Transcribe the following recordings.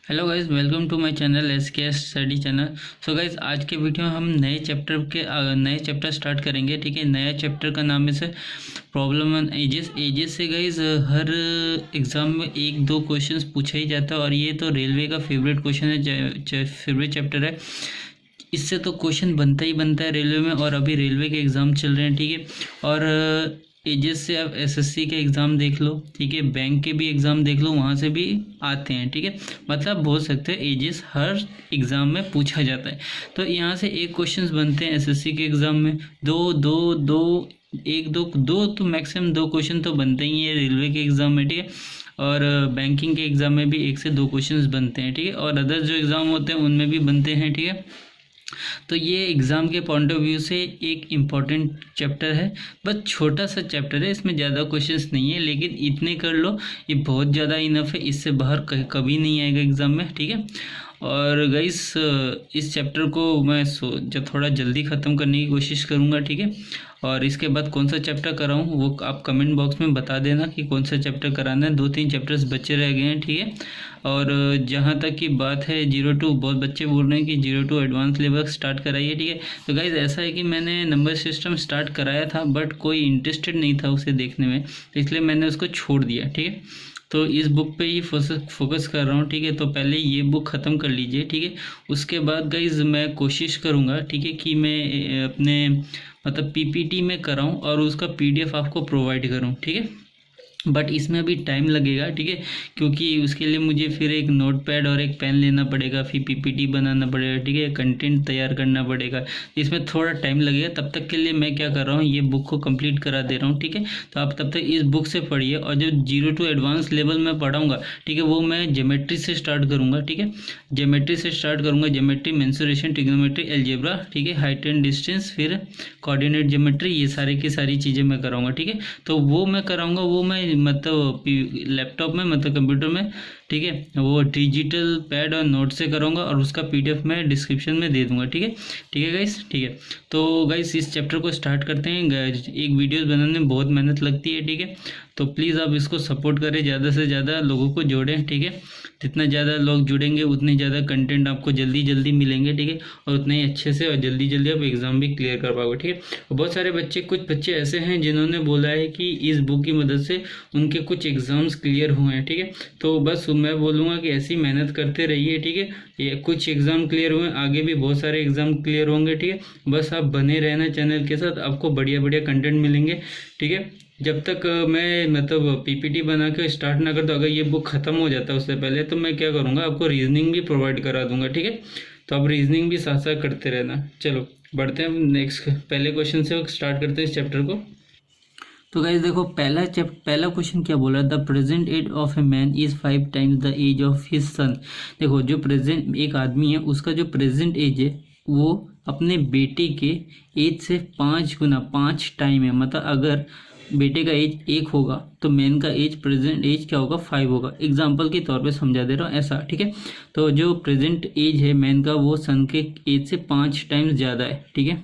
Hello guys, welcome to my channel SKS study channel. So guys, आज के video में हम नए चैप्टर स्टार्ट करेंगे। ठीक है, नया चैप्टर का नाम है से प्रॉब्लम ऑन एजेस से गाइस हर एग्जाम में एक दो क्वेश्चंस पूछा ही जाता है और ये तो रेलवे का फेवरेट क्वेश्चन है, फेवरेट चैप्टर है। इससे तो क्वेश्चन बनता ही बनता है रेलवे में, और अभी रेलवे के एग्ज़ाम चल रहे हैं। ठीक है, और एजेस से आप एसएससी के एग्ज़ाम देख लो, ठीक है, बैंक के भी एग्ज़ाम देख लो, वहाँ से भी आते हैं। ठीक है, मतलब बोल सकते हैं एजेस हर एग्ज़ाम में पूछा जाता है। तो यहाँ से एक क्वेश्चंस बनते हैं एसएससी के एग्ज़ाम में, दो दो दो एक दो दो तो मैक्सिमम दो क्वेश्चन तो बनते ही हैं रेलवे के एग्ज़ाम में। ठीक है, और बैंकिंग के एग्ज़ाम में भी एक से दो क्वेश्चंस बनते हैं। ठीक है, और अदर जो एग्ज़ाम होते हैं उनमें भी बनते हैं। ठीक है, तो ये एग्ज़ाम के पॉइंट ऑफ व्यू से एक इम्पॉर्टेंट चैप्टर है, बस छोटा सा चैप्टर है, इसमें ज़्यादा क्वेश्चंस नहीं है, लेकिन इतने कर लो ये बहुत ज़्यादा इनफ है, इससे बाहर कभी नहीं आएगा एग्ज़ाम में। ठीक है, और गाइस इस चैप्टर को मैं जब थोड़ा जल्दी ख़त्म करने की कोशिश करूँगा। ठीक है, और इसके बाद कौन सा चैप्टर कराऊँ वो आप कमेंट बॉक्स में बता देना कि कौन सा चैप्टर कराना है। 2-3 चैप्टर्स बचे रह गए हैं। ठीक है, और जहाँ तक की बात है 0-2, बहुत बच्चे बोल रहे हैं कि 0-2 एडवांस लेवल स्टार्ट कराइए। ठीक है, तो गाइस ऐसा है कि मैंने नंबर सिस्टम स्टार्ट कराया था, बट कोई इंटरेस्टेड नहीं था उसे देखने में, इसलिए मैंने उसको छोड़ दिया। ठीक है, तो इस बुक पे ही फोकस कर रहा हूँ। ठीक है, तो पहले ये बुक ख़त्म कर लीजिए। ठीक है, उसके बाद गाइज मैं कोशिश करूँगा, ठीक है, कि मैं अपने मतलब पीपीटी में कराऊँ और उसका पीडीएफ आपको प्रोवाइड करूँ। ठीक है, बट इसमें अभी टाइम लगेगा। ठीक है, क्योंकि उसके लिए मुझे फिर एक नोटपैड और एक पेन लेना पड़ेगा, फिर पीपीटी बनाना पड़ेगा। ठीक है, कंटेंट तैयार करना पड़ेगा, इसमें थोड़ा टाइम लगेगा। तब तक के लिए मैं क्या कर रहा हूँ, ये बुक को कंप्लीट करा दे रहा हूँ। ठीक है, तो आप तब तक इस बुक से पढ़िए, और जो 0-2 एडवांस लेवल में पढ़ाऊँगा, ठीक है, वो मैं ज्योमेट्री से स्टार्ट करूँगा। ठीक है, ज्योमेट्री से स्टार्ट करूँगा, ज्योमेट्री, मेंसुरेशन, ट्रिग्नोमेट्री, अलजेब्रा, ठीक है, हाइट एंड डिस्टेंस, फिर कोऑर्डिनेट ज्योमेट्री, ये सारे की सारी चीज़ें मैं कराऊँगा। ठीक है, तो वो मैं कराऊँगा, वो मैं मतलब लैपटॉप में मतलब कंप्यूटर में, ठीक है, वो डिजिटल पैड और नोट से करूँगा, और उसका पीडीएफ मैं डिस्क्रिप्शन में दे दूँगा। ठीक है, ठीक है गाइस, ठीक है। तो गाइस इस चैप्टर को स्टार्ट करते हैं। एक वीडियोस बनाने में बहुत मेहनत लगती है। ठीक है, तो प्लीज़ आप इसको सपोर्ट करें, ज़्यादा से ज़्यादा लोगों को जोड़ें। ठीक है, जितना ज़्यादा लोग जुड़ेंगे उतने ज़्यादा कंटेंट आपको जल्दी जल्दी मिलेंगे। ठीक है, और उतने ही अच्छे से और जल्दी जल्दी आप एग्ज़ाम भी क्लियर कर पाओगे। ठीक है, और बहुत सारे बच्चे, कुछ बच्चे ऐसे हैं जिन्होंने बोला है कि इस बुक की मदद से उनके कुछ एग्ज़ाम्स क्लियर हुए हैं। ठीक है, तो बस मैं बोलूँगा कि ऐसी मेहनत करते रहिए। ठीक है, ये कुछ एग्ज़ाम क्लियर हुए, आगे भी बहुत सारे एग्ज़ाम क्लियर होंगे। ठीक है, बस आप बने रहना चैनल के साथ, आपको बढ़िया बढ़िया कंटेंट मिलेंगे। ठीक है, जब तक मैं मतलब पीपीटी बना के स्टार्ट ना कर, तो अगर ये बुक ख़त्म हो जाता है उससे पहले, तो मैं क्या करूँगा, आपको रीजनिंग भी प्रोवाइड करा दूंगा। ठीक है, तो आप रीजनिंग भी साथ साथ करते रहना। चलो बढ़ते हैं नेक्स्ट, पहले क्वेश्चन से स्टार्ट करते हैं इस चैप्टर को। तो गाइस देखो, पहला क्वेश्चन क्या बोला, the present age of a man is 5 times the age of his son. देखो, जो प्रेजेंट एक आदमी है उसका जो प्रेजेंट एज है वो अपने बेटे के एज से 5 गुना, 5 टाइम है। मतलब अगर बेटे का एज 1 होगा तो मैन का एज, प्रेजेंट एज क्या होगा, 5 होगा। एग्जाम्पल के तौर पे समझा दे रहा हूँ ऐसा। ठीक है, तो जो प्रेजेंट एज है मैन का वो सन के एज से 5 टाइम्स ज़्यादा है। ठीक है,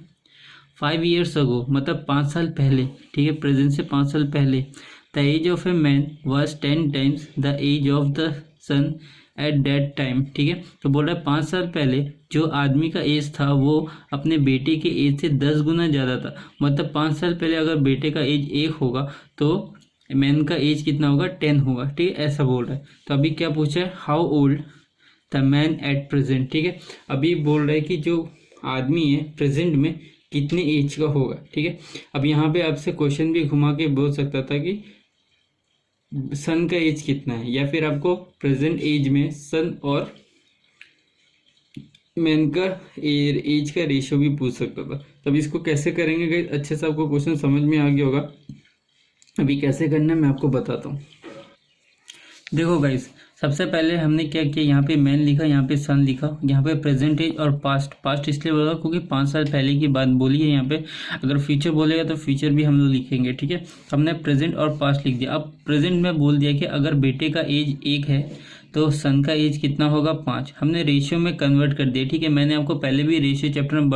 5 years ago मतलब 5 साल पहले, ठीक है, प्रेजेंट से 5 साल पहले, the age of a man was 10 times the age of the son at that time. ठीक है, तो बोल रहा है 5 साल पहले जो आदमी का एज था वो अपने बेटे के एज से 10 गुना ज़्यादा था। मतलब 5 साल पहले अगर बेटे का एज 1 होगा तो मैन का एज कितना होगा, 10 होगा। ठीक है, ऐसा बोल रहा है। तो अभी क्या पूछा है, how old the man at present. ठीक है, अभी बोल रहा है कि जो आदमी है प्रेजेंट में कितने एज का होगा। ठीक है, अब यहाँ पे आपसे क्वेश्चन भी घुमा के बोल सकता था कि सन का एज कितना है, या फिर आपको प्रेजेंट एज में सन और मैन का एज का रेशियो भी पूछ सकता था। तब इसको कैसे करेंगे गाइस, अच्छे से आपको क्वेश्चन समझ में आ गया होगा। अभी कैसे करना है मैं आपको बताता हूँ। देखो गाइस, सबसे पहले हमने क्या किया, यहाँ पे मैन लिखा, यहाँ पे सन लिखा, यहाँ पे प्रेजेंट एज और पास्ट इसलिए बोला क्योंकि 5 साल पहले की बात बोली है यहाँ पे। अगर फ्यूचर बोलेगा तो फ्यूचर भी हम लोग लिखेंगे। ठीक है, हमने प्रेजेंट और पास्ट लिख दिया। अब प्रेजेंट में बोल दिया कि अगर बेटे का एज 1 है तो सन का एज कितना होगा 5। हमने रेशियो में कन्वर्ट कर दिया, ठीक है। मैंने आपको पहले भी रेशियो चैप्टर में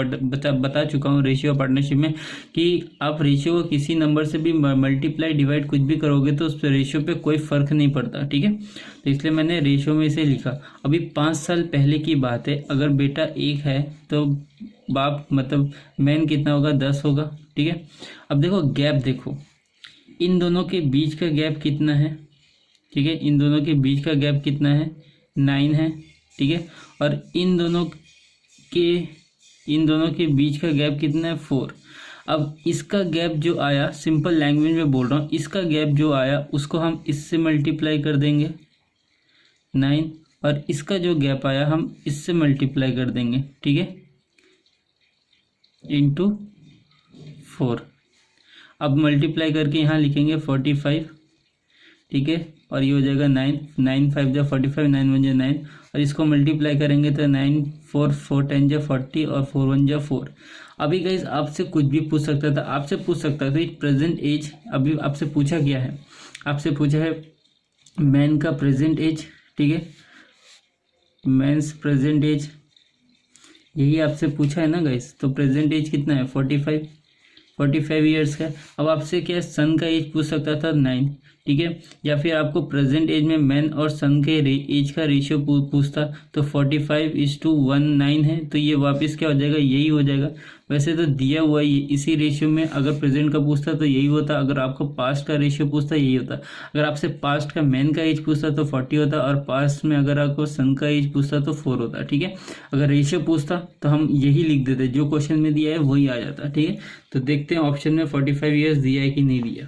बता चुका हूँ रेशियो ऑफ पार्टनरशिप में कि आप रेशियो को किसी नंबर से भी मल्टीप्लाई डिवाइड कुछ भी करोगे तो उस रेशियो पे कोई फर्क नहीं पड़ता, ठीक है। तो इसलिए मैंने रेशियो में इसे लिखा। अभी 5 साल पहले की बात है, अगर बेटा 1 है तो बाप मतलब मैन कितना होगा 10 होगा, ठीक है। अब देखो गैप, देखो इन दोनों के बीच का गैप कितना है, ठीक है। इन दोनों के बीच का गैप कितना है 9 है, ठीक है। और इन दोनों के बीच का गैप कितना है 4। अब इसका गैप जो आया, सिंपल लैंग्वेज में बोल रहा हूँ, इसका गैप जो आया उसको हम इससे मल्टीप्लाई कर देंगे 9, और इसका जो गैप आया हम इससे मल्टीप्लाई कर देंगे, ठीक है, इंटू 4। अब मल्टीप्लाई करके यहाँ लिखेंगे 45, ठीक है। और ये हो जाएगा 9, 9 5 जा 45, 9 1 जा 9, और इसको मल्टीप्लाई करेंगे तो 9 4 4 10 जा 40 और 4 1 जा 4। अभी गाइस आपसे कुछ भी पूछ सकता था, आपसे पूछ सकता था प्रेजेंट एज। अभी आपसे पूछा गया है, आपसे पूछा है मैन का प्रेजेंट एज, ठीक है, मैंस प्रेजेंट एज, यही आपसे पूछा है ना गाइस। तो प्रेजेंट एज कितना है 45 ईयर्स का। अब आपसे क्या सन का एज पूछ सकता था 9, ठीक है। या फिर आपको प्रेजेंट एज में मैन और सन के एज का रेशियो पूछता तो 45:1 है, तो ये वापस क्या हो जाएगा, यही हो जाएगा। वैसे तो दिया हुआ है इसी रेशियो में, अगर प्रेजेंट का पूछता तो यही होता, अगर आपको पास्ट का रेशियो पूछता यही होता। अगर आपसे पास्ट का मैन का एज पूछता तो 40 होता, और पास्ट में अगर आपको सन का एज पूछता तो 4 होता, ठीक है। अगर रेशियो पूछता तो हम यही लिख देते, जो क्वेश्चन में दिया है वही आ जाता, ठीक है। तो देखते हैं ऑप्शन में 45 ईयर्स दिया है कि नहीं दिया।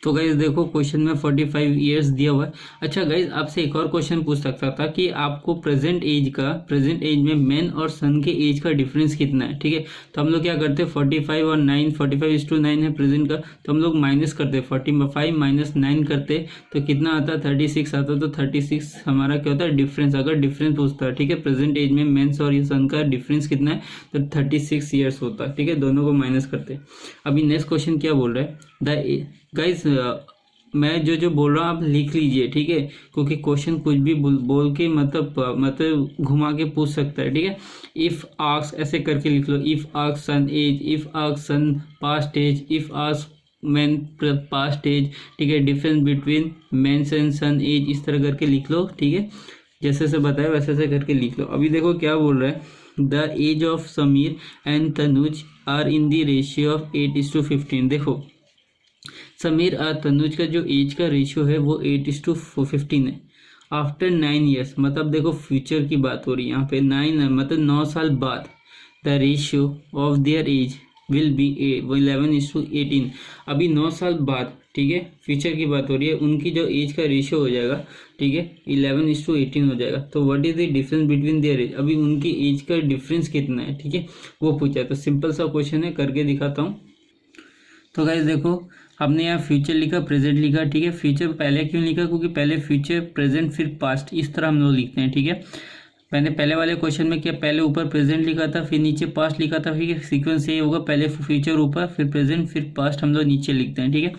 तो गाइज देखो क्वेश्चन में 45 ईयर्स दिया हुआ है। अच्छा गाइज आपसे एक और क्वेश्चन पूछ सकता था कि आपको प्रेजेंट एज में मैन और सन के एज का डिफरेंस कितना है, ठीक है। तो हम लोग क्या करते हैं 45 और 9, 45:9 है प्रेजेंट का, तो हम लोग माइनस करते 45 माइनस 9 करते तो कितना आता है 36 आता। तो 36 हमारा क्या होता है डिफरेंस, अगर डिफरेंस पूछता है, ठीक है, प्रेजेंट एज में मेंस और सन का डिफरेंस कितना है तो 36 ईयर्स होता है, ठीक है। दोनों को माइनस करते। अभी नेक्स्ट क्वेश्चन क्या बोल रहा है गाइस, मैं जो बोल रहा हूँ आप लिख लीजिए, ठीक है, क्योंकि क्वेश्चन कुछ भी बोल के मतलब घुमा के पूछ सकता है, ठीक है। इफ आस्क ऐसे करके लिख लो, if ask son age, if ask son past age, if ask man past age, ठीक है, difference between men's and son age, इस तरह करके लिख लो, ठीक है। जैसे से बताया वैसे से करके लिख लो। अभी देखो क्या बोल रहा है, the age of Sameer and Tanuj are in the ratio of 8:15। देखो समीर और तनुज का जो एज का रेशियो है वो 8:15 है। आफ्टर 9 ईयर्स, मतलब देखो फ्यूचर की बात हो रही है यहाँ पे, 9 मतलब 9 साल बाद, the ratio of their age will be 11:18। अभी 9 साल बाद, ठीक है, फ्यूचर की बात हो रही है, उनकी जो एज का रेशियो हो जाएगा, ठीक है, 11:18 हो जाएगा। तो what is the difference between their age, अभी उनकी एज का डिफरेंस कितना है, ठीक है, वो पूछा। तो सिंपल सा क्वेश्चन है, करके दिखाता हूँ। तो गाइस देखो हमने यहाँ फ्यूचर लिखा, प्रेजेंट लिखा, ठीक है। फ्यूचर पहले क्यों लिखा, क्योंकि पहले फ्यूचर प्रेजेंट फिर पास्ट, इस तरह हम लोग लिखते हैं, ठीक है। मैंने पहले वाले क्वेश्चन में क्या पहले ऊपर प्रेजेंट लिखा था फिर नीचे पास्ट लिखा था, ठीक है। सीक्वेंस ये होगा, पहले फ्यूचर ऊपर फिर प्रेजेंट फिर पास्ट हम लोग नीचे लिखते हैं, ठीक है।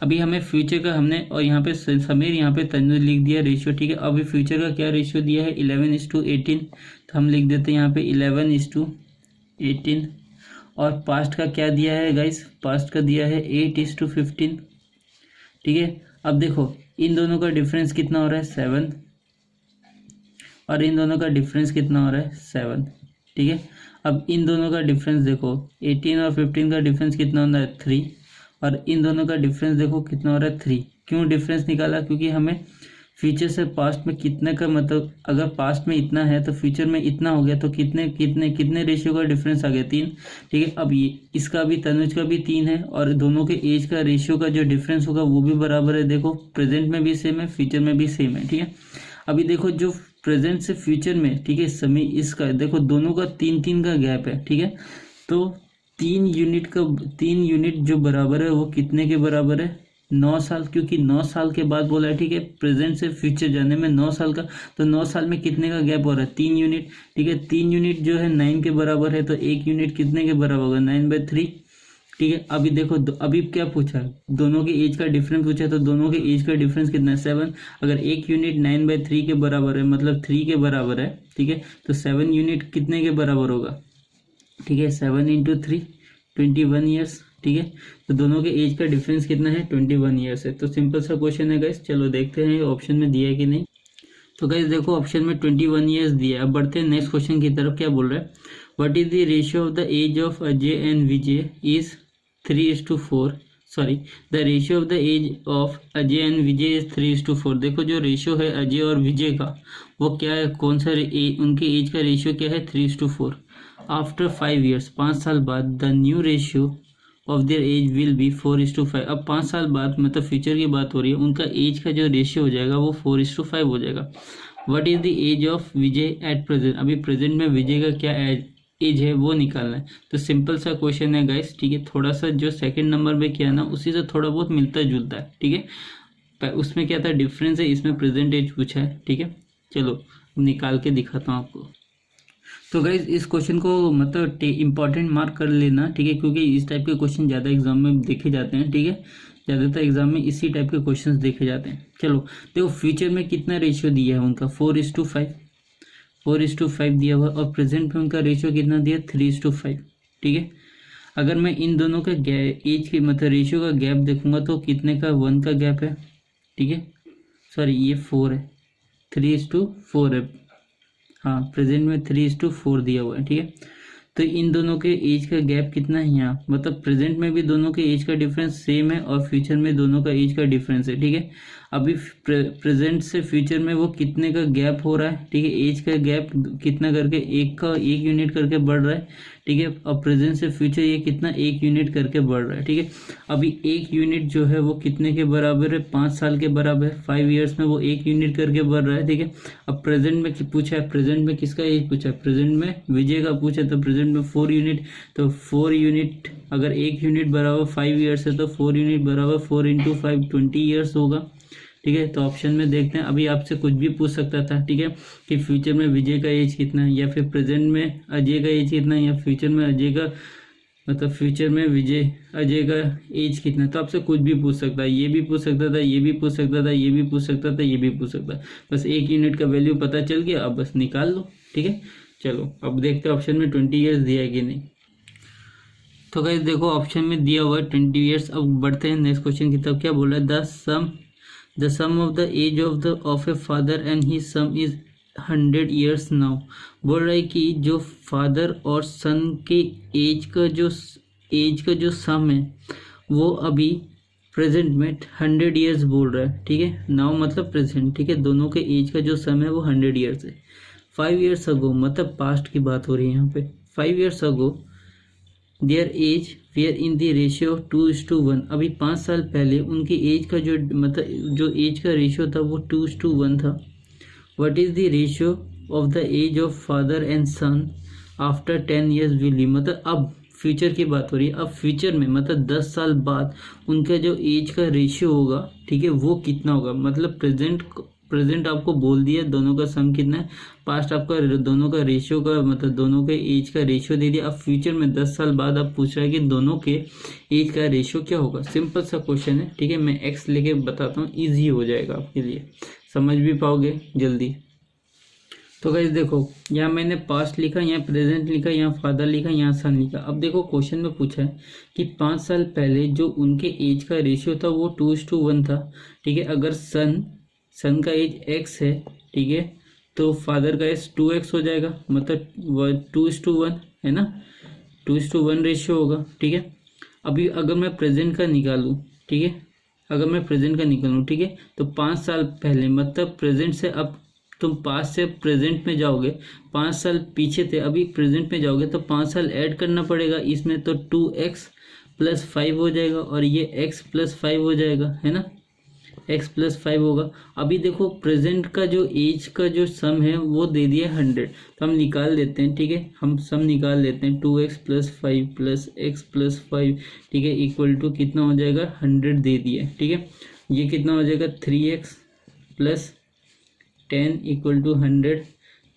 अभी हमें फ्यूचर का हमने और यहाँ पे समीर यहाँ पे तनुज लिख दिया रेशियो, ठीक है। अभी फ्यूचर का क्या रेशियो दिया है 11:18, तो हम लिख देते हैं यहाँ पे 11:18। और पास्ट का क्या दिया है गाइस, पास्ट का दिया है 8:15, ठीक है। अब देखो इन दोनों का डिफरेंस कितना हो रहा है 7, और इन दोनों का डिफरेंस कितना हो रहा है 7, ठीक है। अब इन दोनों का डिफरेंस देखो 18 और 15 का डिफरेंस कितना हो रहा है 3, और इन दोनों का डिफरेंस देखो कितना हो रहा है 3। क्यों डिफरेंस निकाला, क्योंकि हमें फ्यूचर से पास्ट में कितने का मतलब, अगर पास्ट में इतना है तो फ्यूचर में इतना हो गया, तो कितने रेशियो का डिफरेंस आ गया 3, ठीक है। अब ये इसका भी तनुज का भी 3 है, और दोनों के एज का रेशियो का जो डिफरेंस होगा वो भी बराबर है। देखो प्रेजेंट में भी सेम है, फ्यूचर में भी सेम है, ठीक है। अभी देखो जो प्रेजेंट से फ्यूचर में, ठीक है, समय इसका देखो दोनों का 3 का गैप है, ठीक है। तो 3 यूनिट जो बराबर है वो कितने के बराबर है 9 साल, क्योंकि 9 साल के बाद बोला है, ठीक है, प्रेजेंट से फ्यूचर जाने में 9 साल का, तो 9 साल में कितने का गैप हो रहा है 3 यूनिट, ठीक है। 3 यूनिट जो है 9 के बराबर है, तो 1 यूनिट कितने के बराबर होगा 9/3, ठीक है। अभी देखो अभी क्या पूछा है, दोनों के एज का डिफरेंस पूछा है, तो दोनों के एज का डिफरेंस कितना है 7। अगर एक यूनिट 9/3 के बराबर है, मतलब 3 के बराबर है, ठीक है, तो 7 यूनिट कितने के बराबर होगा, ठीक है, 7 × 3 21 ईयर्स, ठीक है। तो दोनों के एज का डिफरेंस कितना है 21 ईयर्स है। तो सिंपल सा क्वेश्चन है गाइस, चलो देखते हैं ऑप्शन में दिया है कि नहीं। तो गाइस देखो ऑप्शन में 21 ईयर्स दिया है। अब बढ़ते हैं नेक्स्ट क्वेश्चन की तरफ। क्या बोल रहा है, what is the ratio of the age of Ajay and Vijay is 3:4। Sorry, the ratio of the age of Ajay and Vijay is 3:4। देखो जो रेशियो है अजय और विजय का वो क्या है, कौन सा उनके एज का रेशियो क्या है 3:4। आफ्टर 5 ईयर्स, 5 साल बाद, the new ratio of their age will be 4:5। अब 5 साल बाद मतलब फ्यूचर की बात हो रही है, उनका एज का जो रेशियो हो जाएगा वो 4:5 हो जाएगा। What is the age of Vijay at present, अभी प्रेजेंट में विजय का क्या एज है वो निकालना है। तो सिंपल सा क्वेश्चन है गाइस, ठीक है। थोड़ा सा जो सेकंड नंबर में किया ना उसी से थोड़ा बहुत मिलता जुलता है, ठीक है। उसमें क्या था डिफरेंस है, इसमें प्रेजेंट एज पूछा है, ठीक है। चलो निकाल के दिखाता हूँ आपको। तो गाइज इस क्वेश्चन को मतलब इंपॉर्टेंट मार्क कर लेना, ठीक है, क्योंकि इस टाइप के क्वेश्चन ज़्यादा एग्जाम में देखे जाते हैं, ठीक है। ज़्यादातर एग्जाम में इसी टाइप के क्वेश्चंस देखे जाते हैं। चलो देखो फ्यूचर में कितना रेशियो दिया है उनका 4:5, 4:5 दिया हुआ, और प्रेजेंट में उनका रेशियो कितना दिया 3:5, ठीक है। अगर मैं इन दोनों का एज के मतलब रेशियो का गैप देखूंगा तो कितने का 1 का गैप है, ठीक है। सॉरी ये 4 है, 3:4 है, हाँ प्रेजेंट में 3:4 दिया हुआ है, ठीक है। तो इन दोनों के एज का गैप कितना है यहाँ, मतलब प्रेजेंट में भी दोनों के एज का डिफरेंस सेम है और फ्यूचर में दोनों का एज का डिफरेंस है, ठीक है। अभी प्रेजेंट से फ्यूचर में वो कितने का गैप हो रहा है, ठीक है, एज का गैप कितना करके 1 यूनिट करके बढ़ रहा है, ठीक है। और प्रेजेंट से फ्यूचर ये कितना 1 यूनिट करके बढ़ रहा है, ठीक है। अभी 1 यूनिट जो है वो कितने के बराबर है 5 साल के बराबर है, 5 ईयर्स में वो 1 यूनिट करके बढ़ रहा है, ठीक है। अब प्रेजेंट में पूछा है, प्रेजेंट में किसका एज पूछा है, प्रेजेंट में विजय का पूछा है, तो प्रेजेंट में 4 यूनिट, तो 4 यूनिट अगर 1 यूनिट बराबर 5 ईयर्स है तो 4 यूनिट बराबर 4 × 5 20 ईयर्स होगा, ठीक है। तो ऑप्शन में देखते हैं, अभी आपसे कुछ भी पूछ सकता था, ठीक है, कि फ्यूचर में विजय का एज कितना है, या फिर प्रेजेंट में अजय का एज कितना है, या फ्यूचर में अजय का मतलब फ्यूचर में अजय का एज कितना है। तो आपसे कुछ भी पूछ सकता है, ये भी पूछ सकता था, ये भी पूछ सकता था, ये भी पूछ सकता था, ये भी पूछ सकता है। बस 1 यूनिट का वैल्यू पता चल गया, अब बस निकाल लो, ठीक है। चलो अब देखते हैं ऑप्शन में 20 ईयर्स दिया है कि नहीं। तो गाइस देखो ऑप्शन में दिया हुआ है 20 ईयर्स। अब बढ़ते हैं नेक्स्ट क्वेश्चन की तरफ। क्या बोल रहा है, the sum of the age of a father and his son is 100 years now. बोल रहा है कि जो फादर और सन के एज का जो सम है वो अभी प्रेजेंट में 100 ईयर्स बोल रहा है, ठीक है। नाउ मतलब प्रेजेंट, ठीक है। दोनों के एज का जो सम है वो 100 ईयर्स है। 5 ईयर्स अगो मतलब पास्ट की बात हो रही है यहाँ पे। 5 years ago their age were in the ratio 2:1। अभी 5 साल पहले उनकी एज का जो मतलब जो एज का रेशियो था वो 2:1 था। What is the ratio of the age of father and son after 10 years will be. मतलब अब फ्यूचर की बात हो रही है, अब फ्यूचर में मतलब 10 साल बाद उनका जो एज का रेशियो होगा, ठीक है, वो कितना होगा। मतलब प्रेजेंट आपको बोल दिया दोनों का सम कितना है, पास्ट आपका दोनों का रेशियो का मतलब दोनों के एज का रेशियो दे दिया। अब फ्यूचर में 10 साल बाद आप पूछ रहा है कि दोनों के एज का रेशियो क्या होगा। सिंपल सा क्वेश्चन है, ठीक है। मैं एक्स लेके बताता हूँ, ईजी हो जाएगा आपके लिए, समझ भी पाओगे जल्दी। तो गाइस देखो यहाँ मैंने पास्ट लिखा, यहाँ प्रेजेंट लिखा, यहाँ फादर लिखा, यहाँ सन लिखा। अब देखो क्वेश्चन में पूछा है कि 5 साल पहले जो उनके एज का रेशियो था वो 2:1 था, ठीक है। अगर सन का एज x है, ठीक है, तो फादर का एज 2x हो जाएगा, मतलब 2:1 है ना, 2:1 रेशियो होगा, ठीक है। अभी अगर मैं प्रेजेंट का निकालूँ, ठीक है, अगर मैं प्रेजेंट का निकालूँ, ठीक है, तो 5 साल पहले मतलब प्रेजेंट से अब तुम पास्ट से प्रेजेंट में जाओगे, 5 साल पीछे थे अभी प्रेजेंट में जाओगे तो 5 साल ऐड करना पड़ेगा इसमें, तो 2x + 5 हो जाएगा और ये x + 5 हो जाएगा, है ना, x + 5 होगा। अभी देखो प्रेजेंट का जो एज का जो सम है वो दे दिया 100, तो हम निकाल लेते हैं, ठीक है, हम सम निकाल लेते हैं। 2x + 5 + x + 5, ठीक है, इक्वल टू कितना हो जाएगा 100 दे दिया, ठीक है। ये कितना हो जाएगा 3x + 10 equal to 100,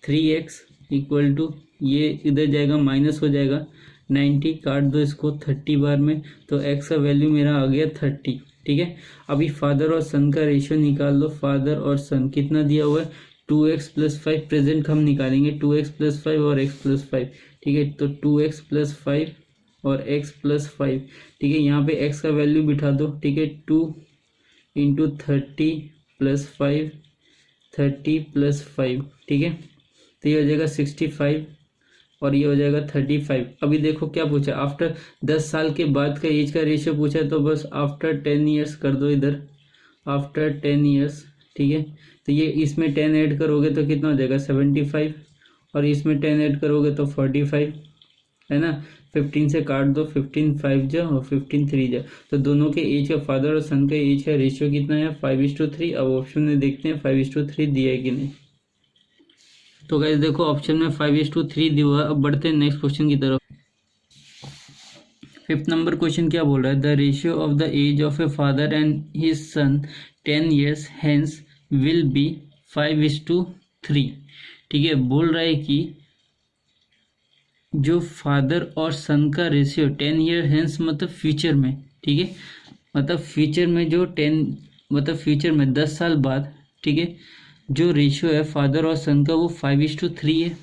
3x equal to ये इधर जाएगा माइनस हो जाएगा 90 काट दो इसको 30 बार में, तो x का वैल्यू मेरा आ गया 30। ठीक है, अभी फादर और सन का रेशियो निकाल लो। फादर और सन कितना दिया हुआ है 2x + 5, प्रेजेंट हम निकालेंगे 2x + 5 और x + 5। ठीक है, तो 2x + 5 और x + 5। ठीक है, यहाँ पे x का वैल्यू बिठा दो। ठीक है, 2 × 30 + 5, 30 + 5। ठीक है, तो ये हो जाएगा 65 और ये हो जाएगा 35। अभी देखो क्या पूछा, आफ्टर 10 साल के बाद का एज का रेशियो पूछा है, तो बस आफ्टर 10 ईयर्स कर दो इधर, आफ्टर 10 ईयर्स। ठीक है, तो ये इसमें 10 ऐड करोगे तो कितना हो जाएगा 75, और इसमें 10 ऐड करोगे तो 45, है ना। 15 से काट दो, 15 5 जा और 15 3 जा, तो दोनों के एज का, फादर और सन का एज का रेशियो कितना है 5:3। अब ऑप्शन में देखते हैं 5:3 दिया है कि नहीं। तो गाइस देखो ऑप्शन में 5:3 दिया हुआ है। अब बढ़ते हैं नेक्स्ट क्वेश्चन की तरफ। 5th नंबर क्वेश्चन क्या बोल रहा है, the ratio of the age of a father and his son 10 years hence will be 5:3। ठीक है, बोल रहा है कि जो फादर और सन का रेशियो 10 ईयर हेंस मतलब फ्यूचर में, ठीक है, मतलब फ्यूचर में जो 10 मतलब फ्यूचर में 10 साल बाद, ठीक है, जो रेशियो है फादर और सन का वो 5:3 है।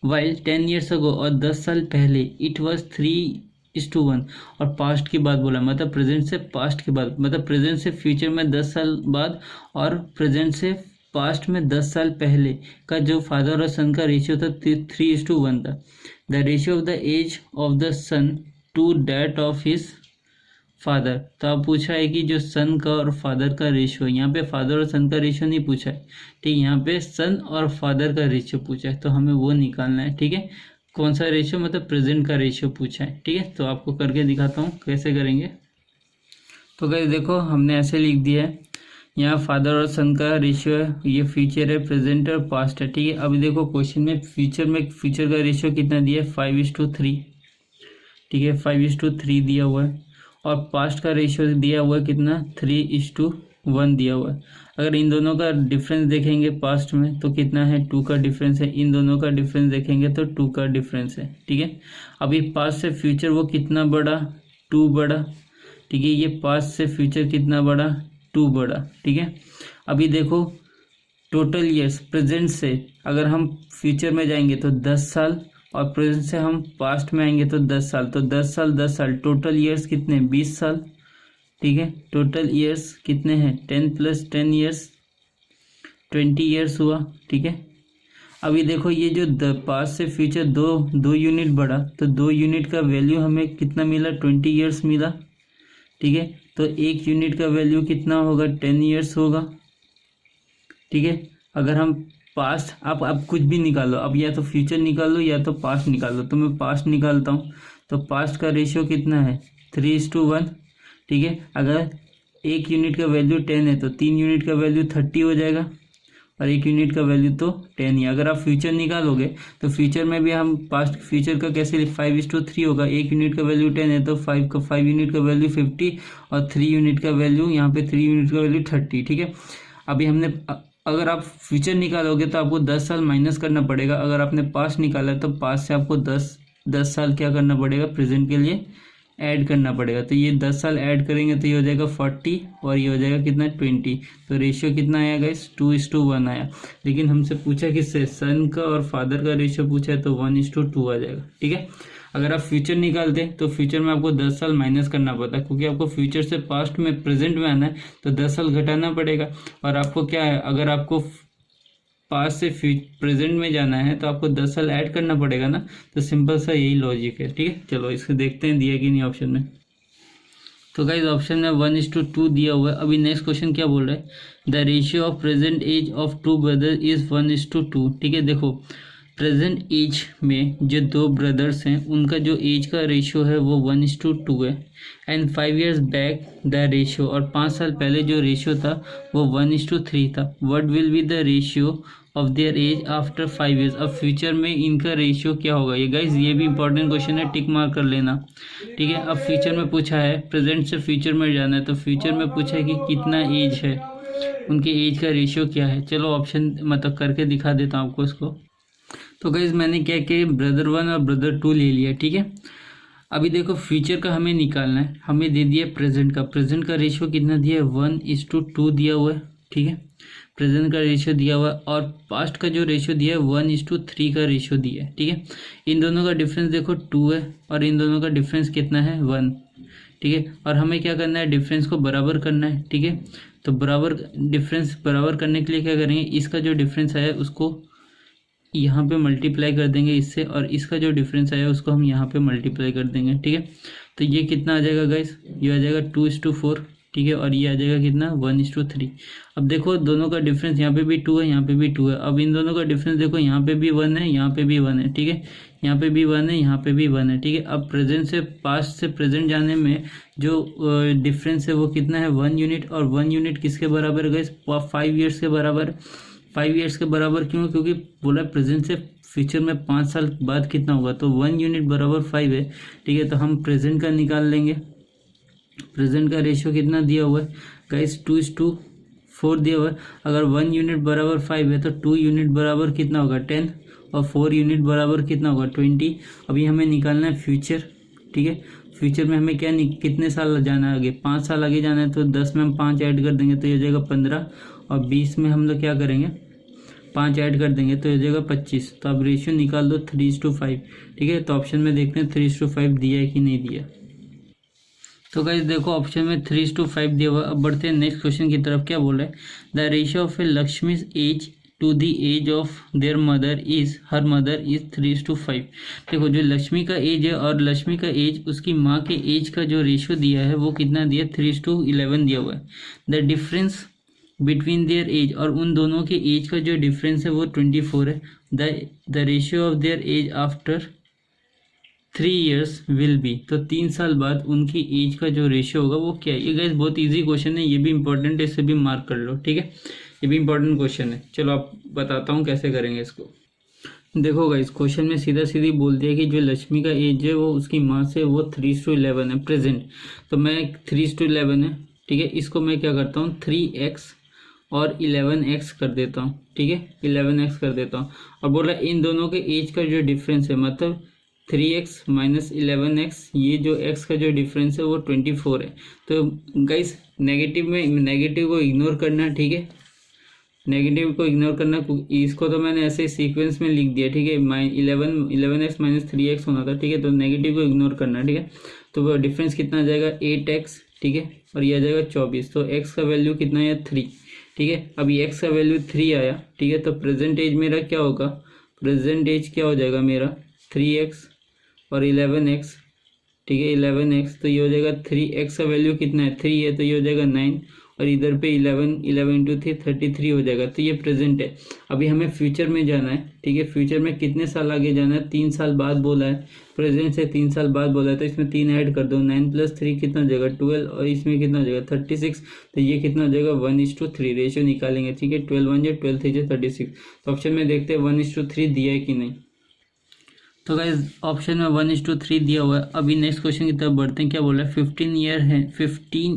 वाइल 10 ईयर्स अगो और 10 साल पहले इट वाज 3:1। और पास्ट की बात बोला, मतलब प्रेजेंट से पास्ट के बाद, मतलब प्रेजेंट से फ्यूचर में 10 साल बाद और प्रेजेंट से पास्ट में 10 साल पहले का जो फादर और सन का रेशियो था 3:1 था। The ratio of the age of the son to that of his father. तो अब पूछा है कि जो सन का और फादर का रेशियो, यहाँ पे फादर और सन का रेशियो नहीं पूछा है, ठीक, यहाँ पे सन और फादर का रेशियो पूछा है, तो हमें वो निकालना है। ठीक है, कौन सा रेशियो, मतलब प्रेजेंट का रेशियो पूछा है। ठीक है, तो आपको करके दिखाता हूँ कैसे करेंगे। तो गाइस देखो हमने ऐसे लिख दिया है, यहाँ फादर और सन का रेशियो है, ये फ्यूचर है, प्रेजेंट और पास्ट है। ठीक है, अभी देखो क्वेश्चन में फ्यूचर का रेशियो कितना दिया है 5:3। ठीक है, 5:3 दिया हुआ है, और पास्ट का रेशियो दिया हुआ है कितना 3:1 दिया हुआ है। अगर इन दोनों का डिफरेंस देखेंगे पास्ट में तो कितना है 2 का डिफरेंस है, इन दोनों का डिफरेंस देखेंगे तो 2 का डिफरेंस है। ठीक है, अभी पास्ट से फ्यूचर वो कितना बड़ा 2 बड़ा। ठीक है, ये पास्ट से फ्यूचर कितना बड़ा 2 बड़ा। ठीक है, अभी देखो टोटल ईयर्स प्रेजेंट से अगर हम फ्यूचर में जाएंगे तो 10 साल, और प्रेजेंट से हम पास्ट में आएंगे तो 10 साल, तो 10 साल 10 साल, टोटल ईयर्स कितने 20 साल। ठीक है, टोटल ईयर्स कितने हैं 10 + 10 ईयर्स 20 ईयर्स हुआ। ठीक है, अभी देखो ये जो पास्ट से फ्यूचर दो यूनिट बढ़ा, तो 2 यूनिट का वैल्यू हमें कितना मिला 20 ईयर्स मिला। ठीक है, तो 1 यूनिट का वैल्यू कितना होगा 10 ईयर्स होगा। ठीक है, अगर हम पास्ट, आप कुछ भी निकालो, अब या तो फ्यूचर निकालो या तो पास्ट निकालो, तो मैं पास्ट निकालता हूँ। तो पास्ट का रेशियो कितना है 3:1। ठीक है, अगर 1 यूनिट का वैल्यू 10 है तो 3 यूनिट का वैल्यू 30 हो जाएगा, और 1 यूनिट का वैल्यू तो 10 ही। अगर आप फ्यूचर निकालोगे तो फ्यूचर में भी हम पास्ट फ्यूचर का कैसे 5:3 होगा, 1 यूनिट का वैल्यू 10 है तो 5 यूनिट का वैल्यू 50, और 3 यूनिट का वैल्यू, यहाँ पे 3 यूनिट का वैल्यू 30। ठीक है, अभी हमने, अगर आप फ्यूचर निकालोगे तो आपको 10 साल माइनस करना पड़ेगा, अगर आपने पास्ट निकाला है तो पास्ट से आपको 10 साल क्या करना पड़ेगा प्रेजेंट के लिए ऐड करना पड़ेगा। तो ये 10 साल ऐड करेंगे तो ये हो जाएगा 40, और ये हो जाएगा कितना 20। तो रेशियो कितना आया गाइस 2:1 आया। लेकिन हमसे पूछा किससे, सन का और फादर का रेशियो पूछा है, तो 1:2 आ जाएगा। ठीक है, अगर आप फ्यूचर निकालते तो फ्यूचर में आपको 10 साल माइनस करना पड़ता है, क्योंकि आपको फ्यूचर से पास्ट में प्रेजेंट में आना है तो 10 साल घटाना पड़ेगा। और आपको क्या है, अगर आपको पास्ट से प्रेजेंट में जाना है तो आपको 10 साल ऐड करना पड़ेगा ना, तो सिंपल सा यही लॉजिक है। ठीक है, चलो इसको देखते हैं दिया कि नहीं ऑप्शन में। तो गाइस ऑप्शन में 1:2 दिया हुआ है। अभी नेक्स्ट क्वेश्चन क्या बोल रहा है, the ratio of present age of 2 brother is 1:2। ठीक है, देखो प्रेजेंट एज में जो 2 ब्रदर्स हैं उनका जो एज का रेशियो है वो 1:2 है, and 5 years back the ratio, और 5 साल पहले जो रेशियो था वो 1:3 था। What will be the ratio of their age after 5 years. अब फ्यूचर में इनका रेशियो क्या होगा, ये गाइज ये भी इंपॉर्टेंट क्वेश्चन है, टिक मार्क कर लेना। ठीक है, अब फ्यूचर में पूछा है, प्रेजेंट से फ्यूचर में जाना है, तो फ्यूचर में पूछा है कि कितना एज है, उनके एज का रेशियो क्या है। चलो ऑप्शन मतलब करके दिखा देता हूँ आपको इसको। तो गाइज मैंने क्या कि ब्रदर 1 और ब्रदर 2 ले लिया। ठीक है, अभी देखो फ्यूचर का हमें निकालना है, हमें दे दिया प्रेजेंट का रेशियो कितना दिया है 1:2 दिया हुआ है, ठीक है, प्रेजेंट का रेशियो दिया हुआ है, और पास्ट का जो रेशियो दिया है 1:3 का रेशियो दिया है, ठीक है। इन दोनों का डिफरेंस देखो 2 है और इन दोनों का डिफरेंस कितना है 1, ठीक है। और हमें क्या करना है, डिफरेंस को बराबर करना है, ठीक है। तो डिफरेंस बराबर करने के लिए क्या करेंगे, इसका जो डिफरेंस आया उसको यहाँ पे मल्टीप्लाई कर देंगे इससे, और इसका जो डिफरेंस आया उसको हम यहाँ पे मल्टीप्लाई कर देंगे, ठीक है। तो ये कितना आ जाएगा गाइस, ये आ जाएगा 2:4, ठीक है, और ये आ जाएगा कितना 1:3। अब देखो दोनों का डिफरेंस यहाँ पे भी 2 है, यहाँ पे भी 2 है। अब इन दोनों का डिफरेंस देखो, यहाँ पे भी 1 है, यहाँ पे भी 1 है, ठीक है, यहाँ पे भी 1 है, यहाँ पे भी 1 है, ठीक है। अब प्रेजेंट से पास्ट से प्रेजेंट जाने में जो डिफरेंस है वो कितना है 1 यूनिट, और 1 यूनिट किसके बराबर है गाइस, 5 ईयर्स के बराबर। 5 ईयर्स के बराबर क्यों, क्योंकि बोला प्रेजेंट से फ्यूचर में 5 साल बाद कितना होगा, तो 1 यूनिट बराबर 5 है, ठीक है। तो हम प्रेजेंट का निकाल लेंगे। प्रेजेंट का रेशियो कितना दिया हुआ है गाइस 2:4 दिया हुआ है। अगर 1 यूनिट बराबर 5 है तो 2 यूनिट बराबर कितना होगा 10, और 4 यूनिट बराबर कितना होगा 20। अभी हमें निकालना है फ्यूचर, ठीक है। फ्यूचर में हमें क्या कितने साल जाना है आगे, 5 साल आगे जाना है, तो 10 में हम 5 ऐड कर देंगे तो ये हो जाएगा 15, और 20 में हम लोग क्या करेंगे 5 ऐड कर देंगे तो ये हो जाएगा 25। तो अब रेशियो निकाल दो 3:5, ठीक है। तो ऑप्शन में देखते हैं 3:5 दिया है कि नहीं दिया। तो गाइस देखो ऑप्शन में 3:5 दिया हुआ। अब बढ़ते हैं नेक्स्ट क्वेश्चन की तरफ। क्या बोल रहे हैं, the ratio of a Lakshmi's age to the age of their mother is, her mother is 3:5। देखो जो लक्ष्मी का एज है और लक्ष्मी का एज उसकी माँ के एज का जो रेशियो दिया है वो कितना दिया 3:11 दिया हुआ है। The difference between their age, और उन दोनों के एज का जो डिफरेंस है वो 24 है। The ratio of their age after 3 years will be, तो 3 साल बाद उनकी एज का जो रेशियो होगा वो क्या है। ये गाइस बहुत इजी क्वेश्चन है, ये भी इंपॉर्टेंट है, इसे भी मार्क कर लो, ठीक है। ये भी इंपॉर्टेंट क्वेश्चन है। चलो आप बताता हूँ कैसे करेंगे इसको। देखो गाइस क्वेश्चन में सीधा सीधी बोल दिया कि जो लक्ष्मी का एज है वो उसकी माँ से वो 3:11 है प्रेजेंट। तो मैं 3:11 है, ठीक है, इसको मैं क्या करता हूँ 3x और 11x कर देता हूँ, ठीक है, 11x कर देता हूँ। और बोल रहा है इन दोनों के एज का जो डिफरेंस है, मतलब 3x माइनस 11x, ये जो x का जो डिफरेंस है वो 24 है। तो गाइस नेगेटिव को इग्नोर करना, ठीक है, नेगेटिव को इग्नोर करना। इसको तो मैंने ऐसे सीक्वेंस में लिख दिया, ठीक है, 11x माइनस 3x होना था, ठीक है। तो नेगेटिव को इग्नोर करना, ठीक है। तो वो डिफरेंस कितना आ जाएगा 8x, ठीक है, और ये आ जाएगा 24। तो x का वैल्यू कितना है 3, ठीक है। अभी x का वैल्यू 3 आया, ठीक है। तो प्रेजेंट एज मेरा क्या होगा, प्रेजेंट एज क्या हो जाएगा मेरा 3x और 11x, ठीक है, 11x। तो ये हो जाएगा 3x का वैल्यू कितना है 3 है, तो ये हो जाएगा 9, और इधर पे 11 इंटू 3 33 हो जाएगा। तो ये प्रेजेंट है। अभी हमें फ्यूचर में जाना है, ठीक है। फ्यूचर में कितने साल आगे जाना है, 3 साल बाद बोला है, प्रेजेंट से 3 साल बाद बोला है। तो इसमें 3 ऐड कर दो, 9 + 3 कितना हो जाएगा 12, और इसमें कितना हो जाएगा 36। तो ये कितना हो जाएगा 1:3 रेशियो निकालेंगे, ठीक है। 12 1 12 3 36। तो ऑप्शन में देखते हैं 1:3 दिया है कि नहीं। तो गाइस ऑप्शन में 1:3 दिया हुआ है। अभी नेक्स्ट क्वेश्चन की तरफ बढ़ते हैं। क्या बोल रहा है 15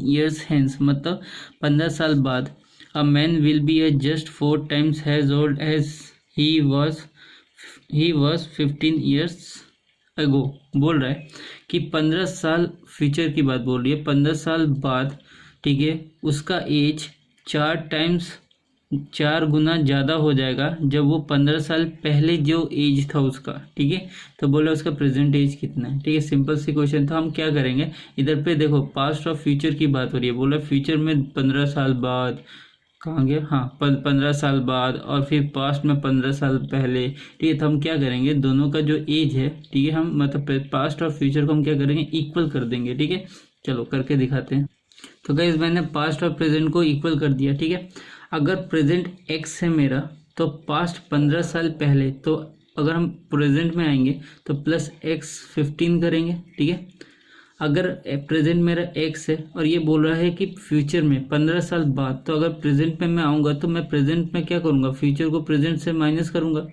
ईयर्स हैंस, मतलब 15 साल बाद, a man will be a just 4 times as old as he was 15 years ago. बोल रहा है कि 15 साल फ्यूचर की बात बोल रही है, 15 साल बाद, ठीक है, उसका एज 4 गुना ज़्यादा हो जाएगा जब वो 15 साल पहले जो एज था उसका, ठीक है। तो बोला उसका प्रेजेंट एज कितना है, ठीक है। सिंपल सी क्वेश्चन था। हम क्या करेंगे, इधर पे देखो पास्ट और फ्यूचर की बात हो रही है, बोला फ्यूचर में 15 साल बाद, कहाँ गया, हाँ 15 साल बाद, और फिर पास्ट में 15 साल पहले, ठीक है। तो हम क्या करेंगे, दोनों का जो एज है, ठीक है, हम मतलब पास्ट और फ्यूचर को हम क्या करेंगे इक्वल कर देंगे, ठीक है। चलो करके दिखाते हैं। तो गाइस मैंने पास्ट और प्रेजेंट को इक्वल कर दिया, ठीक है। अगर प्रेजेंट x है मेरा, तो पास्ट 15 साल पहले, तो अगर हम प्रेजेंट में आएंगे तो प्लस x 15 करेंगे, ठीक है। अगर प्रेजेंट मेरा x है और ये बोल रहा है कि फ्यूचर में 15 साल बाद, तो अगर प्रेजेंट में मैं आऊँगा तो मैं प्रेजेंट में क्या करूँगा, फ्यूचर को प्रेजेंट से माइनस करूँगा,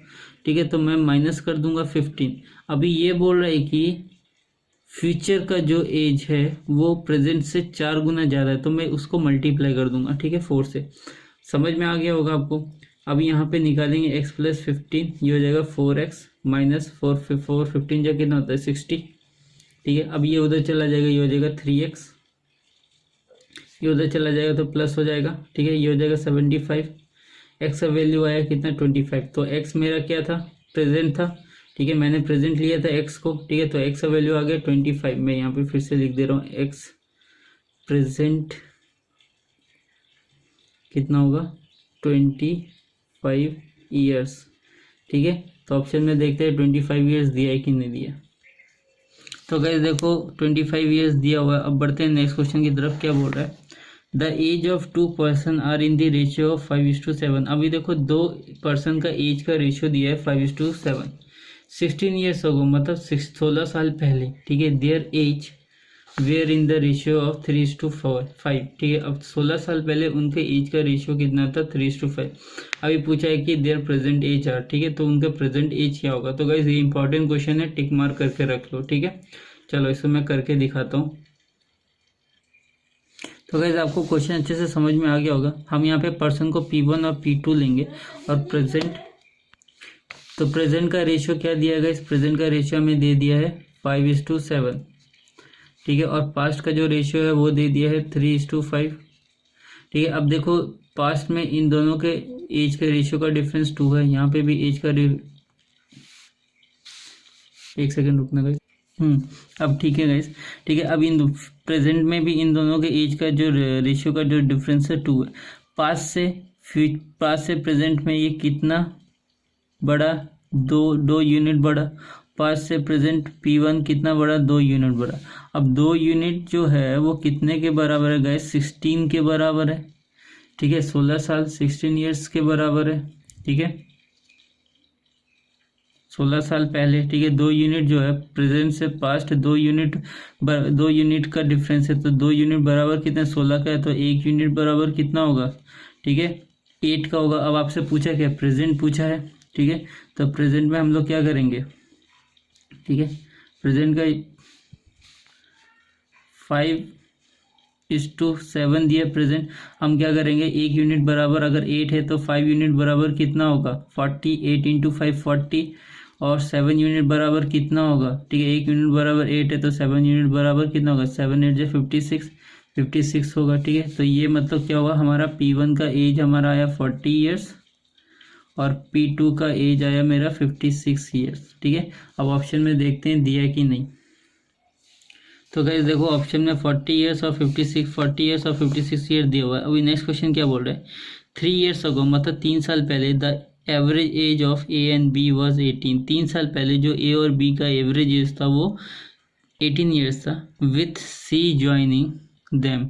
ठीक है। तो मैं माइनस कर दूंगा 15। अभी ये बोल रहा है कि फ्यूचर का जो एज है वो प्रेजेंट से 4 गुना ज़्यादा है, तो मैं उसको मल्टीप्लाई कर दूंगा, ठीक है, 4 से। समझ में आ गया होगा आपको। अब यहाँ पे निकालेंगे x + 15, ये हो जाएगा 4x माइनस 4 15 जो कितना होता है 60, ठीक है। अब ये उधर चला जाएगा, ये हो जाएगा 3x, ये उधर चला जाएगा तो प्लस हो जाएगा, ठीक है। ये हो जाएगा 75, x का वैल्यू आया कितना 25, तो x मेरा क्या था, प्रेजेंट था, ठीक है। मैंने प्रेजेंट लिया था x को, ठीक है। तो x का वैल्यू आ गया 25, मैं यहाँ पे फिर से लिख दे रहा हूँ, x प्रेजेंट कितना होगा 25 ईयर्स, ठीक है। तो ऑप्शन में देखते हैं 25 ईयर्स दिया है कि नहीं दिया। तो गाइस देखो 25 ईयर्स दिया हुआ है। अब बढ़ते हैं नेक्स्ट क्वेश्चन की तरफ, क्या बोल रहा है, the age of 2 person are in the ratio of 5:7। अभी देखो 2 पर्सन का एज का रेशियो दिया है 5:7। 16 ईयर्स होगा, मतलब 16 साल पहले, ठीक है। Their age were in the ratio of 3:5, ठीक है। अब 16 साल पहले उनके एज का रेशियो कितना था 3:5। अभी पूछा है कि देयर प्रेजेंट एज आर, ठीक है। तो उनका प्रेजेंट एज क्या होगा। तो गाइस ये इंपॉर्टेंट क्वेश्चन है, टिक मार्क करके रख लो, ठीक है। चलो इसको मैं करके दिखाता हूँ। तो गाइस आपको क्वेश्चन अच्छे से समझ में आ गया होगा। हम यहाँ पे पर्सन को P1 और P2 लेंगे और प्रेजेंट, तो प्रेजेंट का रेशियो क्या दिया गया, इस प्रेजेंट का रेशियो हमें दे दिया है 5:7, ठीक है। और पास्ट का जो रेशियो है वो दे दिया है 3:5, ठीक है। अब देखो पास्ट में इन दोनों के एज के रेशियो का डिफरेंस 2 है, यहाँ पे भी एज का एक सेकेंड रुकना गाइस। अब ठीक है गाइस, ठीक है। अब इन प्रेजेंट में भी इन दोनों के एज का जो रेशियो का जो डिफरेंस है 2 है। पास्ट से प्रेजेंट में ये कितना बड़ा, 2 यूनिट बड़ा। पास्ट से प्रेजेंट P1 कितना बड़ा, 2 यूनिट बड़ा। अब 2 यूनिट जो है वो कितने के बराबर है गाइस, 16 के बराबर है, ठीक है। 16 साल 16 ईयर्स के बराबर है, ठीक है। 16 साल पहले, ठीक है। 2 यूनिट जो है प्रेजेंट से पास्ट, 2 यूनिट का डिफरेंस है, तो 2 यूनिट बराबर कितने 16 का है, तो 1 यूनिट बराबर कितना होगा, ठीक है 8 का होगा। अब आपसे पूछा क्या, प्रेजेंट पूछा है, ठीक है। तो प्रेजेंट में हम लोग क्या करेंगे, ठीक है। प्रेजेंट का 5:7 दिया प्रेजेंट, हम क्या करेंगे, 1 यूनिट बराबर अगर 8 है तो 5 यूनिट बराबर कितना होगा 40, 8 × 5 40, और 7 यूनिट बराबर कितना होगा, ठीक है। 1 यूनिट बराबर 8 है तो 7 यूनिट बराबर कितना होगा, 7 8 56 होगा, ठीक है। तो ये मतलब क्या होगा, हमारा P1 का एज हमारा आया 40 ईयर्स और P2 का एज आया मेरा 56 ईयर्स, ठीक है। अब ऑप्शन में देखते हैं दिया कि नहीं। तो गाइस देखो ऑप्शन में 40 ईयर्स और 56 ईयर दिया हुआ है। अभी नेक्स्ट क्वेश्चन क्या बोल रहा है, 3 ईयर्स अगो, मतलब 3 साल पहले, the average age of A and B was 18। 3 साल पहले जो A और B का एवरेज एज था वो 18 ईयर्स था, with C joining them.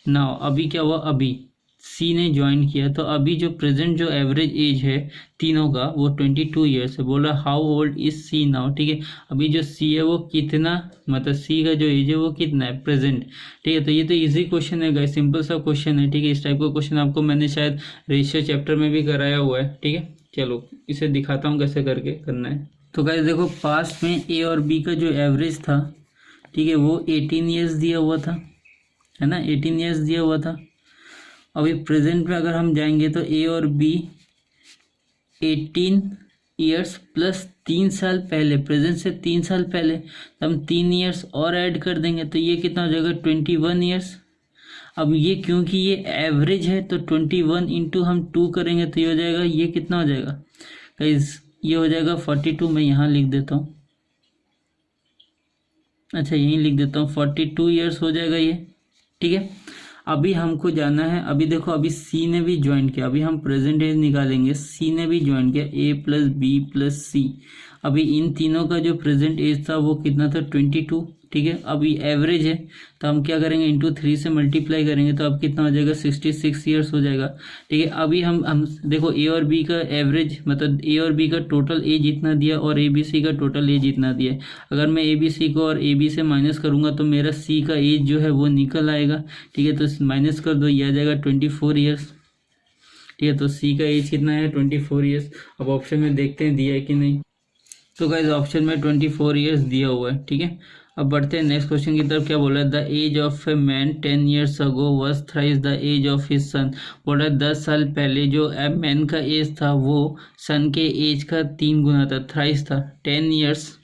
Now अभी क्या हुआ, अभी C ने ज्वाइन किया, तो अभी जो प्रेजेंट जो एवरेज एज है तीनों का वो 22 ईयर्स है। बोला how old is C now, ठीक है। अभी जो C है वो कितना, मतलब C का जो एज है वो कितना है प्रेजेंट, ठीक है। तो ये तो इजी क्वेश्चन है गाइस, सिंपल सा क्वेश्चन है, ठीक है। इस टाइप का क्वेश्चन आपको मैंने शायद रेशियो चैप्टर में भी कराया हुआ है, ठीक है। चलो इसे दिखाता हूँ कैसे करके करना है। तो गाइस देखो पास्ट में A और B का जो एवरेज था, ठीक है, वो 18 ईयर्स दिया हुआ था, है ना, 18 ईयर्स दिया हुआ था। अभी प्रेजेंट में अगर हम जाएंगे तो A और B 18 ईयर्स प्लस 3 साल पहले, प्रेजेंट से 3 साल पहले, तो हम 3 ईयर्स और ऐड कर देंगे तो ये कितना हो जाएगा 21 ईयर्स। अब ये क्योंकि ये एवरेज है तो 21 इंटू हम 2 करेंगे तो ये हो जाएगा, ये कितना हो जाएगा गाइस, ये हो जाएगा 42। मैं यहाँ लिख देता हूँ, अच्छा यहीं लिख देता हूँ, 42 ईयर्स हो जाएगा ये, ठीक है। अभी हमको जाना है, अभी देखो अभी C ने भी ज्वाइन किया, अभी हम प्रेजेंट एज निकालेंगे, C ने भी ज्वाइन किया, A + B + C। अभी इन तीनों का जो प्रेजेंट एज था वो कितना था 22, ठीक है। अभी एवरेज है तो हम क्या करेंगे, इंटू 3 से मल्टीप्लाई करेंगे तो अब कितना हो जाएगा 66 ईयर्स हो जाएगा, ठीक है। अभी हम देखो A और B का एवरेज, मतलब A और B का टोटल एज इतना दिया और ABC का टोटल एज इतना दिया है। अगर मैं ABC को और AB से माइनस करूंगा तो मेरा C का एज जो है वो निकल आएगा, ठीक है। तो माइनस कर दो, ये आ जाएगा 24 ईयर्स, ठीक है। तो C का एज कितना है 24 ईयर्स। अब ऑप्शन में देखते हैं दिया है कि नहीं। तो गाइस ऑप्शन में 24 ईयर्स दिया हुआ है, ठीक है। अब बढ़ते हैं नेक्स्ट क्वेश्चन की तरफ, क्या बोला है, the age of a man 10 years ago was thrice the age of his son. बोला 10 साल पहले जो मैन का एज था वो सन के एज का 3 गुना था, थ्राइस था। 10 ईयर्स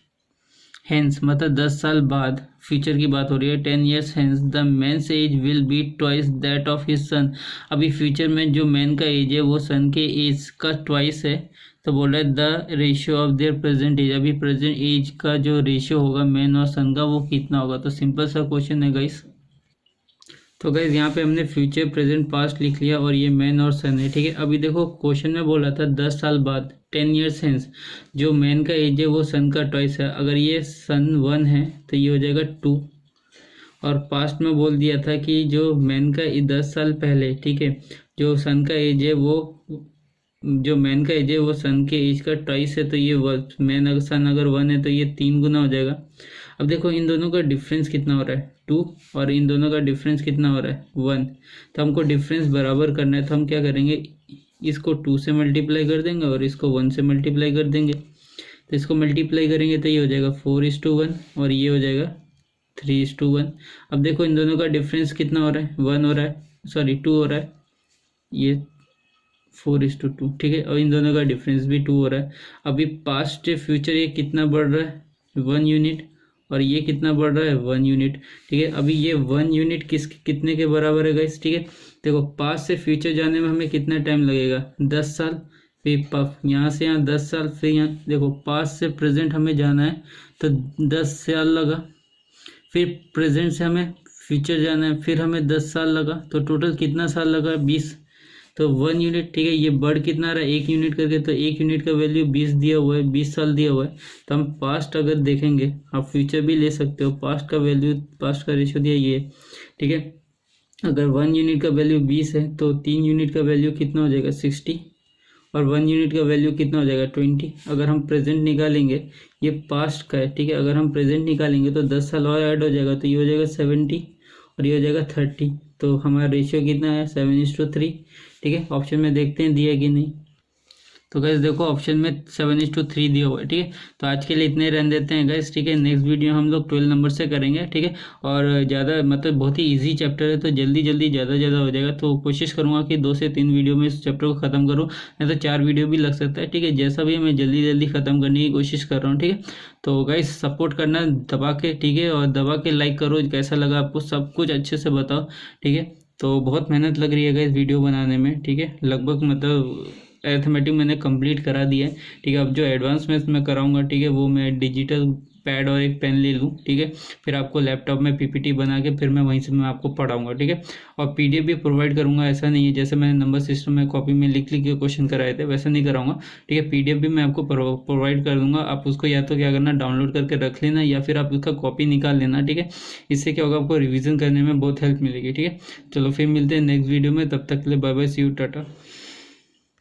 हेंस मतलब 10 साल बाद, फ्यूचर की बात हो रही है, 10 years hence the man's age will be twice that of his son. अभी फ्यूचर में जो मैन का एज है वो सन के एज का ट्वाइस है। तो बोल रहा है the ratio of their present age, अभी प्रेजेंट एज का जो रेशियो होगा मैन और सन का वो कितना होगा। तो सिंपल सा क्वेश्चन है गाइस। तो गाइज यहाँ पे हमने फ्यूचर प्रेजेंट पास्ट लिख लिया और ये मैन और सन है, ठीक है। अभी देखो क्वेश्चन में बोला था 10 साल बाद, 10 ईयर्स हेंस, जो मैन का एज है वो सन का ट्वाइस है। अगर ये सन 1 है तो ये हो जाएगा 2, और पास्ट में बोल दिया था कि जो मैन का 10 साल पहले, ठीक है, जो सन का एज है वो, जो मैन का एज है वो सन के एज का ट्वाइस है। तो ये मैन अगर सन अगर 1 है तो ये 3 गुना हो जाएगा। अब देखो इन दोनों का डिफरेंस कितना हो रहा है 2, और इन दोनों का डिफरेंस कितना हो रहा है 1। तो हमको डिफरेंस बराबर करना है, तो हम क्या करेंगे, इसको 2 से मल्टीप्लाई कर देंगे और इसको 1 से मल्टीप्लाई कर देंगे। तो इसको मल्टीप्लाई करेंगे तो ये हो जाएगा 4:1 और ये हो जाएगा 3:1। अब देखो इन दोनों का डिफरेंस कितना हो रहा है 1 हो रहा है, सॉरी 2 हो रहा है, ये 4:2, ठीक है, और इन दोनों का डिफरेंस भी 2 हो रहा है। अभी पास्ट फ्यूचर ये कितना बढ़ रहा है 1 यूनिट, और ये कितना बढ़ रहा है 1 यूनिट, ठीक है। अभी ये 1 यूनिट कितने के बराबर है गाइस, ठीक है। देखो पास्ट से फ्यूचर जाने में हमें कितना टाइम लगेगा 10 साल, फिर यहाँ से यहाँ 10 साल, फिर यहाँ देखो पास्ट से प्रेजेंट हमें जाना है तो 10 साल लगा, फिर प्रेजेंट से हमें फ्यूचर जाना है फिर हमें 10 साल लगा, तो टोटल कितना साल लगा 20। तो 1 यूनिट, ठीक है, ये बढ़ कितना रहा है 1 यूनिट करके, तो 1 यूनिट का वैल्यू 20 दिया हुआ है, 20 साल दिया हुआ है। तो हम पास्ट अगर देखेंगे, आप फ्यूचर भी ले सकते हो, पास्ट का वैल्यू, पास्ट का रेशियो दिया ये, ठीक है। अगर 1 यूनिट का वैल्यू 20 है तो 3 यूनिट का वैल्यू कितना हो जाएगा 60, और 1 यूनिट का वैल्यू कितना हो जाएगा 20। अगर हम प्रेजेंट निकालेंगे, ये पास्ट का है, ठीक है, अगर हम प्रेजेंट निकालेंगे तो 10 साल और ऐड हो जाएगा, तो ये हो जाएगा 70 और ये हो जाएगा 30। तो हमारा रेशियो कितना है 7:3, ठीक है। ऑप्शन में देखते हैं दिया कि नहीं। तो गैस देखो ऑप्शन में 7:3 दिया हुआ है, ठीक है। तो आज के लिए इतने रहने देते हैं गैस, ठीक है। नेक्स्ट वीडियो हम लोग 12 नंबर से करेंगे, ठीक है। और ज़्यादा मतलब बहुत ही इजी चैप्टर है, तो जल्दी ज़्यादा हो जाएगा। तो कोशिश करूँगा कि 2 से 3 वीडियो में इस चैप्टर को ख़त्म करूँ, नहीं तो 4 वीडियो भी लग सकता है, ठीक है। जैसा भी मैं जल्दी ख़त्म करने की कोशिश कर रहा हूँ, ठीक है। तो गाइस सपोर्ट करना दबा के, ठीक है, और दबा के लाइक करो। कैसा लगा आपको, सब कुछ अच्छे से बताओ, ठीक है। तो बहुत मेहनत लग रही है गाइस वीडियो बनाने में, ठीक है। लगभग मतलब अरिथमेटिक मैंने कंप्लीट करा दिया है, ठीक है। अब जो एडवांस में मैं कराऊंगा, ठीक है, वो मैं डिजिटल पैड और एक पेन ले लूँ, ठीक है। फिर आपको लैपटॉप में पीपीटी बना के फिर मैं वहीं से मैं आपको पढ़ाऊंगा, ठीक है। और पीडीएफ भी प्रोवाइड करूंगा, ऐसा नहीं है जैसे मैंने नंबर सिस्टम में कॉपी में लिख के क्वेश्चन कराए थे वैसा नहीं कराऊंगा, ठीक है। पीडीएफ भी मैं आपको प्रोवाइड कर दूंगा, आप उसको या तो क्या करना डाउनलोड करके रख लेना या फिर आप उसका कॉपी निकाल लेना, ठीक है। इससे क्या होगा आपको रिविजन करने में बहुत हेल्प मिलेगी, ठीक है। चलो फिर मिलते हैं नेक्स्ट वीडियो में, तब तक के लिए bye bye, see you, Tata.